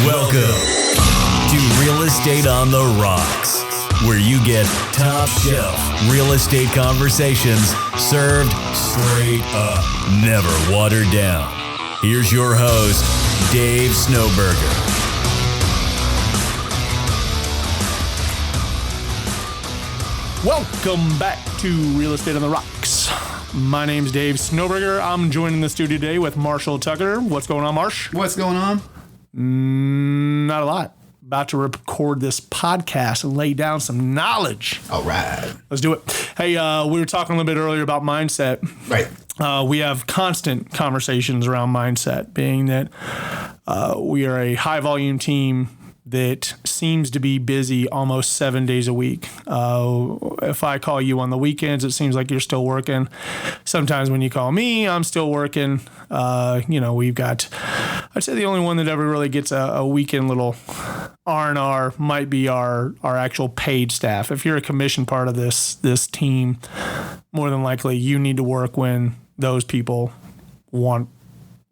Welcome to Real Estate on the Rocks, where you get top shelf real estate conversations served straight up, never watered down. Here's your host, Dave Snowberger. Welcome back to Real Estate on the Rocks. My name's Dave Snowberger. I'm joined in the studio today with Marshall Tucker. What's going on, Marsh? What's going on? Not a lot. About to record this podcast and lay down some knowledge. All right. Let's do it. Hey, we were talking a little bit earlier about mindset. Right. We have constant conversations around mindset, being that we are a high volume team that seems to be busy almost 7 days a week. If I call you on the weekends, it seems like you're still working. Sometimes when you call me, I'm still working. We've got, I'd say the only one that ever really gets a weekend little R&R might be our actual paid staff. If you're a commission part of this team, more than likely you need to work when those people want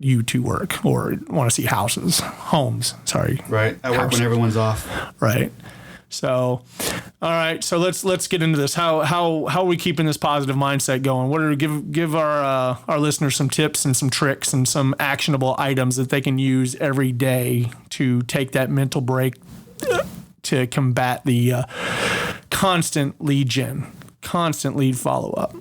you to work or want to see homes. Right. I work when everyone's off. Right. So, all right. So let's get into this. How are we keeping this positive mindset going? What are give our listeners some tips and some tricks and some actionable items that they can use every day to take that mental break to combat the constant lead follow up.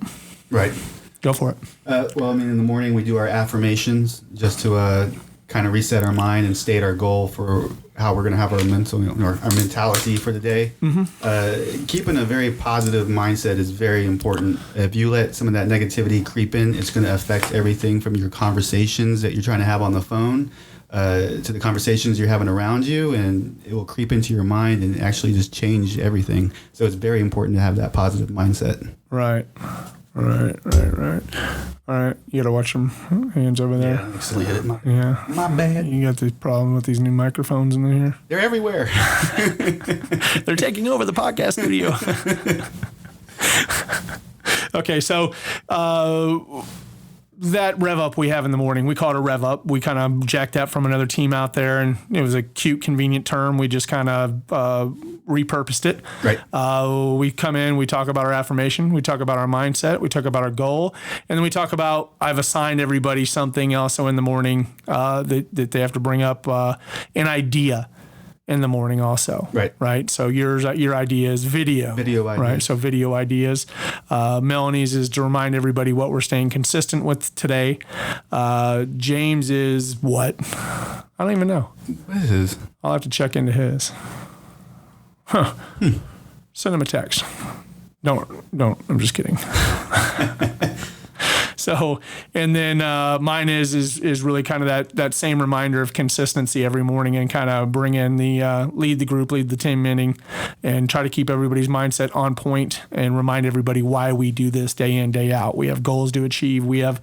Right. Go for it. In the morning we do our affirmations just to kind of reset our mind and state our goal for how we're going to have our mentality for the day. Mm-hmm. Keeping a very positive mindset is very important. If you let some of that negativity creep in, it's going to affect everything from your conversations that you're trying to have on the phone to the conversations you're having around you, and it will creep into your mind and actually just change everything. So it's very important to have that positive mindset. Right. All right. You gotta watch them hands over there. Yeah, I accidentally hit it. Yeah. My bad. You got this problem with these new microphones in here? They're everywhere. They're taking over the podcast studio. Okay, so that rev up we have in the morning, we call it a rev up. We kind of jacked that from another team out there, and it was a cute, convenient term. We just kind of repurposed it. Right. We come in, we talk about our affirmation, we talk about our mindset, we talk about our goal, and then we talk about, I've assigned everybody something also in the morning that they have to bring up an idea in the morning also. Right. So your idea is video ideas. Right. So video ideas. Melanie's is to remind everybody what we're staying consistent with today. James is what? I don't even know. What is his? I'll have to check into his. Send him a text. Don't. I'm just kidding. So, and then mine is really kind of that same reminder of consistency every morning, and kind of bring in the lead the team meeting, and try to keep everybody's mindset on point and remind everybody why we do this day in, day out. We have goals to achieve. We have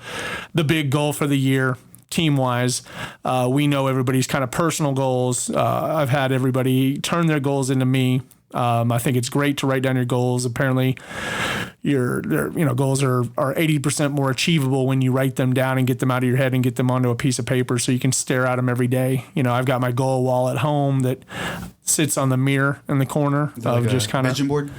the big goal for the year. Team-wise, we know everybody's kind of personal goals. I've had everybody turn their goals into me. I think it's great to write down your goals. Apparently, your goals are 80% more achievable when you write them down and get them out of your head and get them onto a piece of paper so you can stare at them every day. I've got my goal wall at home that sits on the mirror in the corner of just kind of vision board.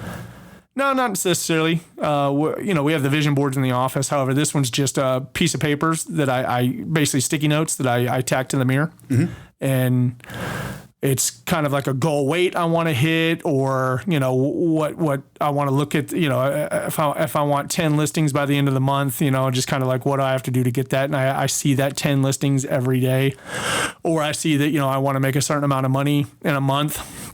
No, not necessarily. We have the vision boards in the office. However, this one's just a piece of papers that I basically sticky notes that I tack to the mirror. Mm-hmm. And it's kind of like a goal weight I want to hit, or, what I want to look at, if I want 10 listings by the end of the month, just kind of like what do I have to do to get that. And I see that 10 listings every day, or I see that, I want to make a certain amount of money in a month.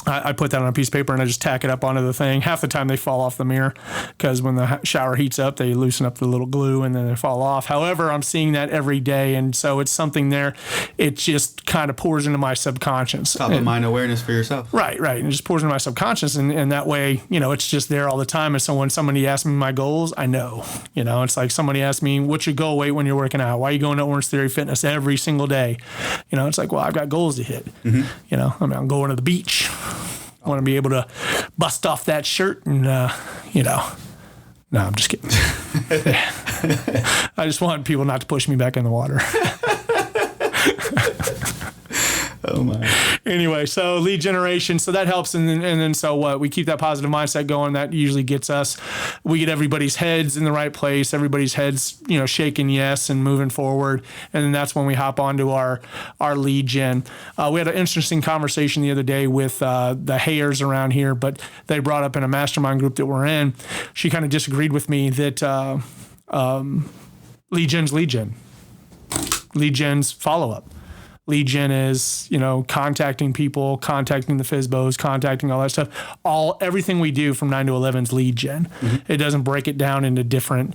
I put that on a piece of paper and I just tack it up onto the thing. Half the time they fall off the mirror because when the shower heats up, they loosen up the little glue and then they fall off. However, I'm seeing that every day, and so it's something there. It just kind of pours into my subconscious. Top of mind awareness for yourself. Right. And it just pours into my subconscious, and that way, it's just there all the time. And so when somebody asks me my goals, I know. It's like somebody asks me, what's your goal weight when you're working out? Why are you going to Orange Theory Fitness every single day? It's like, well, I've got goals to hit. Mm-hmm. I'm going to the beach. I want to be able to bust off that shirt and, No, I'm just kidding. I just want people not to push me back in the water. Oh my. Anyway, so lead generation, so that helps, and then so what? We keep that positive mindset going. That usually gets us. We get everybody's heads in the right place. Everybody's heads, shaking yes and moving forward, and then that's when we hop onto our lead gen. We had an interesting conversation the other day with the Hayers around here, but they brought up in a mastermind group that we're in. She kind of disagreed with me that lead gen's lead gen. Lead gen's follow up. Lead gen is, contacting people, contacting the FSBOs, contacting all that stuff. Everything we do from 9 to 11 is lead gen. Mm-hmm. It doesn't break it down into different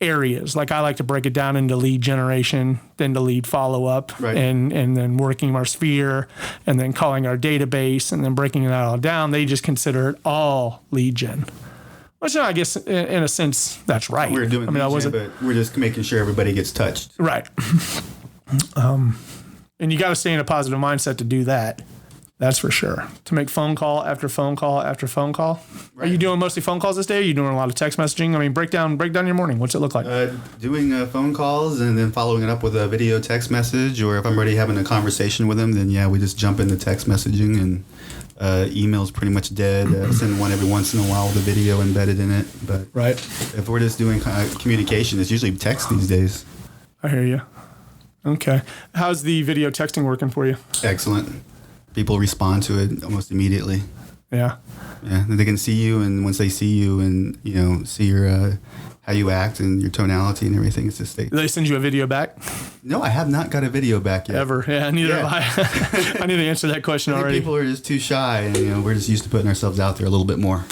areas. Like I like to break it down into lead generation, then to lead follow up, right. and then working our sphere, and then calling our database, and then breaking it all down. They just consider it all lead gen. Which I guess in a sense that's right. We're doing lead gen, but we're just making sure everybody gets touched. Right. And you got to stay in a positive mindset to do that. That's for sure. To make phone call after phone call after phone call. Right. Are you doing mostly phone calls this day? Are you doing a lot of text messaging? I mean, break down your morning. What's it look like? Doing phone calls and then following it up with a video text message. Or if I'm already having a conversation with them, then we just jump into text messaging, and email's pretty much dead. Send one every once in a while with a video embedded in it. But right. If we're just doing communication, it's usually text these days. I hear you. Okay. How's the video texting working for you? Excellent. People respond to it almost immediately. Yeah. Yeah. They can see you, and once they see you and, see your how you act and your tonality and everything, it's just Do they send you a video back? No, I have not got a video back yet. Ever. Yeah, neither have I. I need to answer that question I think already. People are just too shy, and, we're just used to putting ourselves out there a little bit more.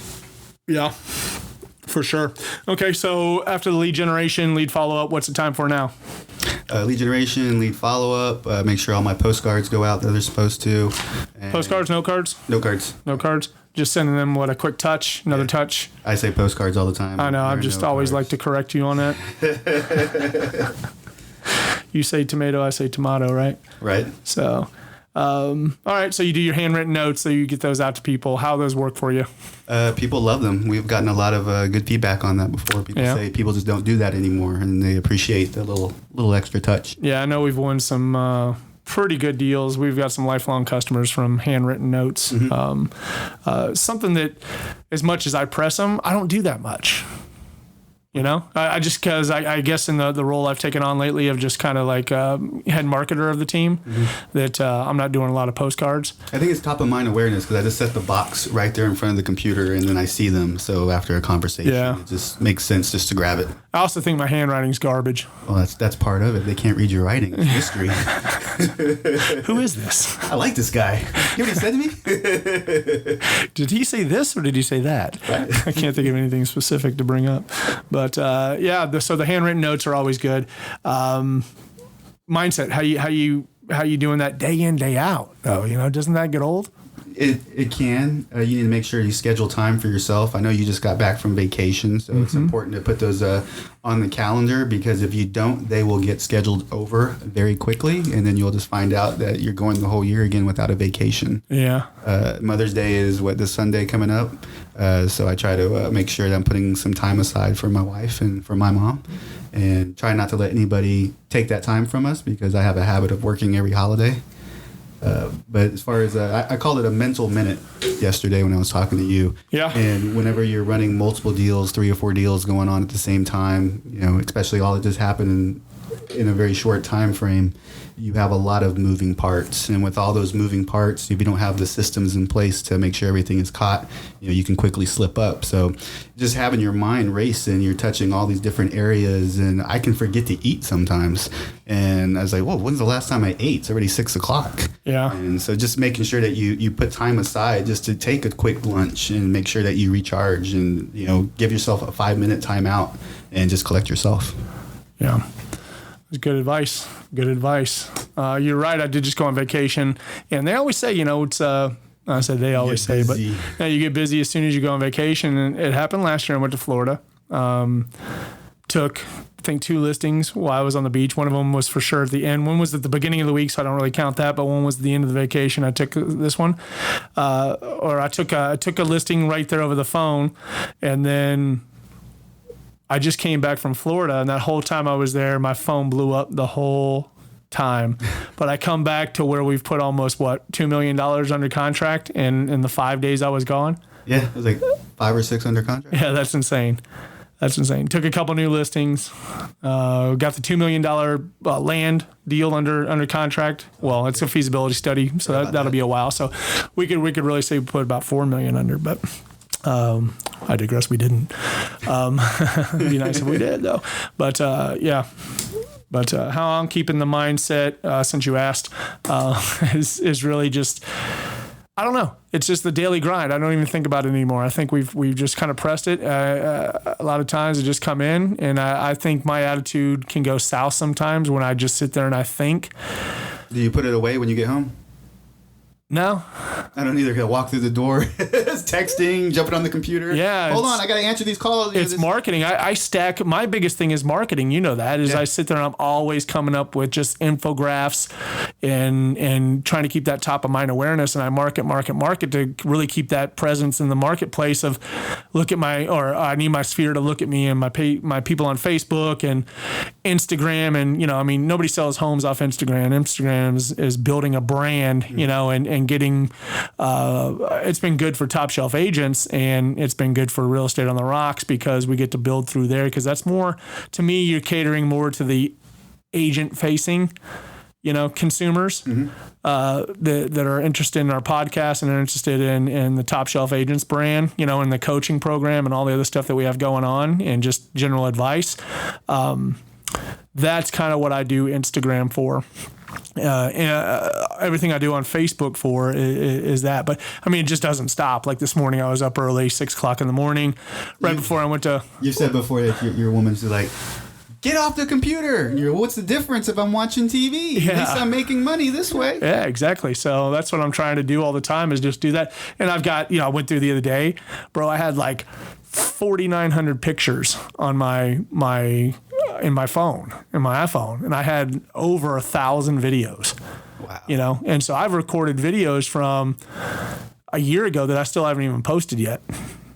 Yeah. For sure. Okay, so after the lead generation, lead follow-up, what's the time for now? Lead generation, lead follow-up, make sure all my postcards go out that they're supposed to. Postcards, no cards? No cards. No cards? Just sending them, a quick touch, another touch? I say postcards all the time. I know, I've just always liked to correct you on that. You say tomato, I say tomato, right? Right. So... all right, so you do your handwritten notes, so you get those out to people. How those work for you? People love them. We've gotten a lot of good feedback on that before. People say people just don't do that anymore, and they appreciate the little extra touch. Yeah, I know we've won some pretty good deals. We've got some lifelong customers from handwritten notes. Mm-hmm. Something that, as much as I press them, I don't do that much. I just because I guess in the role I've taken on lately of just kind of like head marketer of the team, that I'm not doing a lot of postcards. I think it's top of mind awareness because I just set the box right there in front of the computer and then I see them. So after a conversation, it just makes sense just to grab it. I also think my handwriting's garbage. Well, that's part of it. They can't read your writing. It's mystery. Who is this? I like this guy. You know what he said to me? Did he say this or did he say that? Right. I can't think of anything specific to bring up. But so the handwritten notes are always good. Mindset, how you doing that day in, day out? Oh, doesn't that get old? It can. You need to make sure you schedule time for yourself. I know you just got back from vacation, so it's important to put those on the calendar because if you don't, they will get scheduled over very quickly, and then you'll just find out that you're going the whole year again without a vacation. Yeah. Mother's Day is this Sunday coming up, so I try to make sure that I'm putting some time aside for my wife and for my mom, and try not to let anybody take that time from us because I have a habit of working every holiday. But as far as I called it a mental minute yesterday when I was talking to you. Yeah. And whenever you're running multiple deals, 3 or 4 deals going on at the same time, especially all that just happened in a very short time frame, you have a lot of moving parts. And with all those moving parts, if you don't have the systems in place to make sure everything is caught, you can quickly slip up. So just having your mind race and you're touching all these different areas, and I can forget to eat sometimes. And I was like, whoa, when's the last time I ate? It's already 6:00. Yeah. And so just making sure that you put time aside just to take a quick lunch and make sure that you recharge and, give yourself a 5-minute timeout and just collect yourself. Yeah. Good advice. Good advice. You're right. I did just go on vacation, and they always say, it's. I said they always say, but you get busy as soon as you go on vacation. And it happened last year. I went to Florida. Took, I think, 2 listings while I was on the beach. One of them was for sure at the end. One was at the beginning of the week, so I don't really count that. But one was at the end of the vacation. I took this one, or I took a listing right there over the phone, and then I just came back from Florida, and that whole time I was there, my phone blew up the whole time, but I come back to where we've put almost $2 million under contract in the 5 days I was gone. Yeah, it was like 5 or 6 under contract. Yeah, that's insane. That's insane. Took a couple new listings. Got the $2 million land deal under contract. Well, it's a feasibility study, so that'll be a while. So we could really say we put about $4 million under, but I digress. We didn't. It'd be nice if we did, though. But yeah. But how I'm keeping the mindset, since you asked, is really just, I don't know. It's just the daily grind. I don't even think about it anymore. I think we've just kind of pressed it. A lot of times it just come in, and I think my attitude can go south sometimes when I just sit there and I think. Do you put it away when you get home? No. I don't either. I walk through the door, texting, jumping on the computer. Yeah. Hold on, I got to answer these calls. It's marketing. I stack. My biggest thing is marketing. You know that is I sit there and I'm always coming up with just infographics and trying to keep that top of mind awareness. And I market to really keep that presence in the marketplace of I need my sphere to look at me and my people on Facebook and Instagram. And, you know, I mean, nobody sells homes off Instagram. Instagram is building a brand, you know, and getting, it's been good for Top Shelf agents, and it's been good for Real Estate on the Rocks because we get to build through there. Because that's more, to me, you're catering more to the agent facing, you know, consumers that are interested in our podcast and are interested in the Top Shelf Agents brand, you know, and the coaching program and all the other stuff that we have going on and just general advice. That's kind of what I do Instagram for. Everything I do on Facebook for is that, but I mean, it just doesn't stop. Like this morning, I was up early, 6:00 in the morning, before I went to. You said before that your woman's like, get off the computer. What's the difference if I'm watching TV? Yeah. At least I'm making money this way. Yeah, exactly. So that's what I'm trying to do all the time is just do that. And I've got, you know, I went through the other day, bro. I had like 4,900 pictures on my phone, in my iPhone, and I had over 1,000 videos. Wow. You know, and so I've recorded videos from a year ago that I still haven't even posted yet.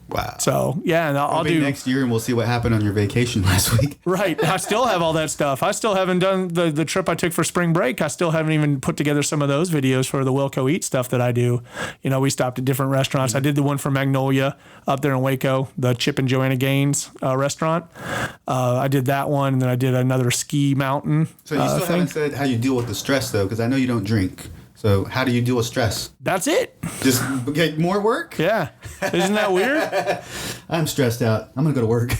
Wow. So yeah, and I'll do next year, and we'll see what happened on your vacation last week. Right. I still have all that stuff. I still haven't done the trip I took for spring break. I still haven't even put together some of those videos for the Wilco Eat stuff that I do. You know, we stopped at different restaurants. I did the one for Magnolia up there in Waco, the Chip and Joanna Gaines restaurant. I did that one, and then I did another ski mountain. So you still haven't said how you deal with the stress though, because I know you don't drink. So how do you deal with stress? That's it. Just get more work? Yeah. Isn't that weird? I'm stressed out. I'm going to go to work.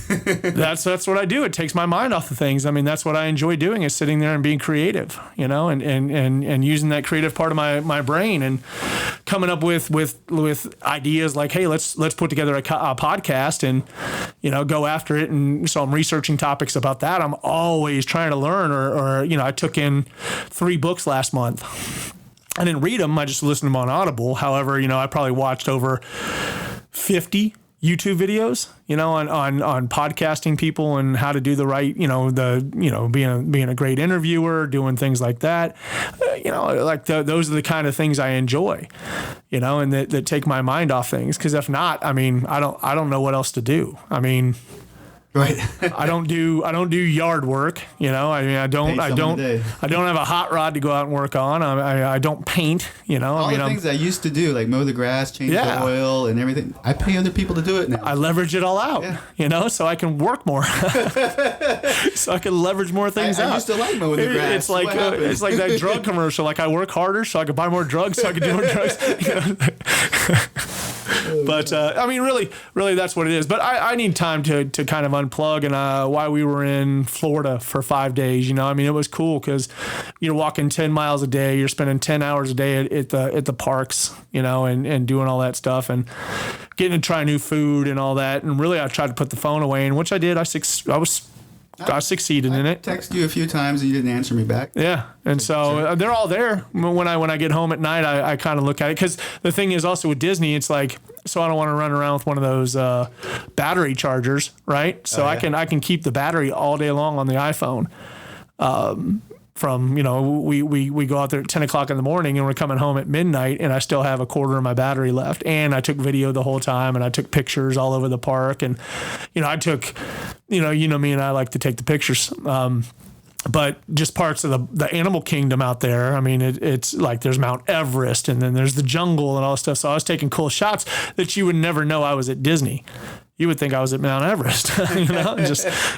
That's what I do. It takes my mind off of things. I mean, that's what I enjoy doing is sitting there and being creative, you know, and using that creative part of my brain and coming up with ideas like, hey, let's put together a podcast and, you know, go after it. And so I'm researching topics about that. I'm always trying to learn or you know, I took in 3 books last month. I didn't read them. I just listened to them on Audible. However, you know, I probably watched over 50 YouTube videos, you know, on podcasting people and how to do the right, you know, being a great interviewer, doing things like that. You know, like those are the kind of things I enjoy, you know, and that take my mind off things. Because if not, I mean, I don't know what else to do. I mean. Right. I don't do yard work. You know, I mean, I don't have a hot rod to go out and work on. I don't paint. You know, all the things I used to do, like mow the grass, change the oil, and everything. I pay other people to do it now. I leverage it all out. Yeah. You know, so I can work more. So I can leverage more things out. I used to like mowing the grass. It's like that drug commercial. Like I work harder so I can buy more drugs, so I can do more drugs. You know? But I mean, really, that's what it is. But I need time to kind of unplug. And why we were in Florida for 5 days, you know, I mean, it was cool because you're walking 10 miles a day, you're spending 10 hours a day at the parks, you know, and doing all that stuff and getting to try new food and all that. And really, I tried to put the phone away, and which I did. I succeeded in it. I texted you a few times and you didn't answer me back. Yeah. And so they're all there. When I get home at night, I kind of look at it. Because the thing is also with Disney, it's like, so I don't want to run around with one of those battery chargers, right? So I can keep the battery all day long on the iPhone. From, you know, we go out there at 10 o'clock in the morning and we're coming home at midnight and I still have a quarter of my battery left. And I took video the whole time and I took pictures all over the park. And, you know, you know me and I like to take the pictures. but just parts of the animal kingdom out there. I mean, it's like there's Mount Everest, and then there's the jungle and all this stuff. So I was taking cool shots that you would never know I was at Disney. You would think I was at Mount Everest,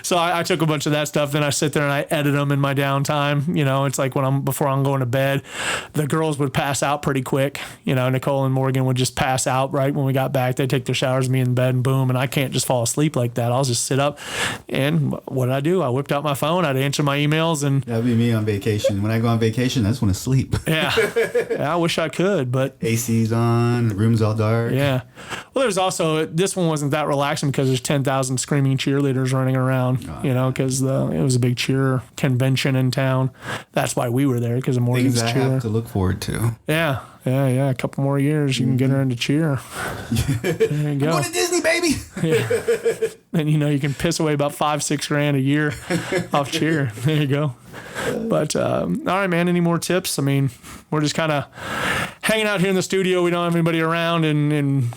so I took a bunch of that stuff. Then I sit there and I edit them in my downtime. It's like before I'm going to bed, the girls would pass out pretty quick. Nicole and Morgan would just pass out right when we got back. They'd take their showers, me in bed, and boom. And I can't just fall asleep like that. I'll just sit up. And what did I do? I whipped out my phone. I'd answer my emails. And that'd be me on vacation. When I go on vacation, I just want to sleep. Yeah, I wish I could, but AC's on, the room's all dark. Yeah. Well, there's also, this one wasn't that relaxing because there's 10,000 screaming cheerleaders running around, because it was a big cheer convention in town. That's why we were there, because of Morgan's cheer. Things I have to look forward to. Yeah. A couple more years, you can get her into cheer. There you go. I'm going to Disney, baby. Yeah. And you can piss away about $5-6 grand a year off cheer. There you go. But all right, man. Any more tips? I mean, we're just kind of hanging out here in the studio. We don't have anybody around, and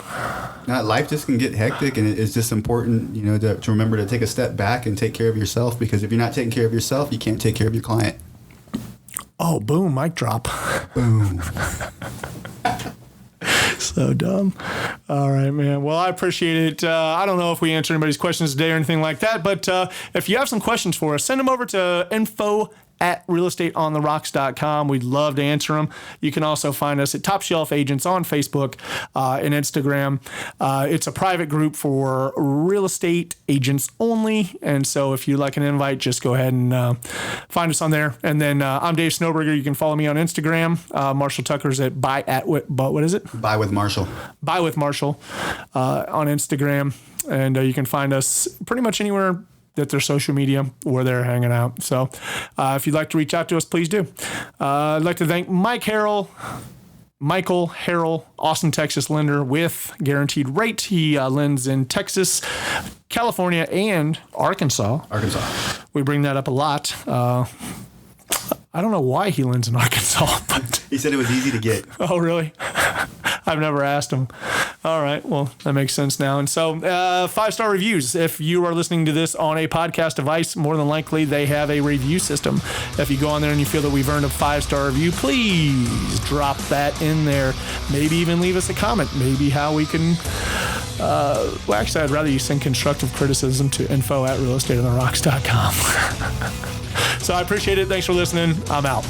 life just can get hectic, and it's just important, to remember to take a step back and take care of yourself. Because if you're not taking care of yourself, you can't take care of your client. Oh, boom! Mic drop. Boom. So dumb. All right, man. Well, I appreciate it. I don't know if we answered anybody's questions today or anything like that, but if you have some questions for us, send them over to info@realestateontherocks.com. We'd love to answer them. You can also find us at Top Shelf Agents on Facebook and Instagram. It's a private group for real estate agents only. And so if you'd like an invite, just go ahead and find us on there. And then I'm Dave Snowberger. You can follow me on Instagram. Marshall Tucker's at what is it? Buy with Marshall. Buy with Marshall on Instagram. And you can find us pretty much anywhere that their social media where they're hanging out. So if you'd like to reach out to us, please do. I'd like to thank Michael Harrell, Austin, Texas lender with Guaranteed Rate. He lends in Texas, California, and Arkansas. We bring that up a lot. I don't know why he lends in Arkansas, but he said it was easy to get. Oh, really? I've never asked him. All right. Well, that makes sense now. And so 5-star reviews. If you are listening to this on a podcast device, more than likely they have a review system. If you go on there and you feel that we've earned a 5-star review, please drop that in there. Maybe even leave us a comment. Maybe how we can... well, actually, I'd rather you send constructive criticism to info@realestateontherocks.com. So I appreciate it. Thanks for listening. I'm out.